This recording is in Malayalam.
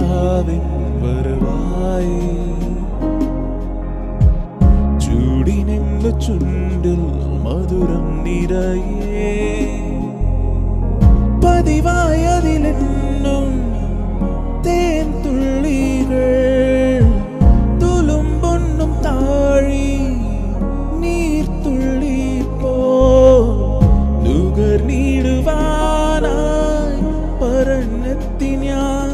നിലാവിൻ വരവായി ചൂടിനെന്നു ചുണ്ടിൽ മധുരം നിറയേ പതിവായതിലെന്നും തേൻ തുള്ളികൾ തുളുമ്പൊന്നും താഴി നീർത്തുള്ളി പോ നുകർന്നിടുവാനായി പറഞ്ഞെത്തി ഞാൻ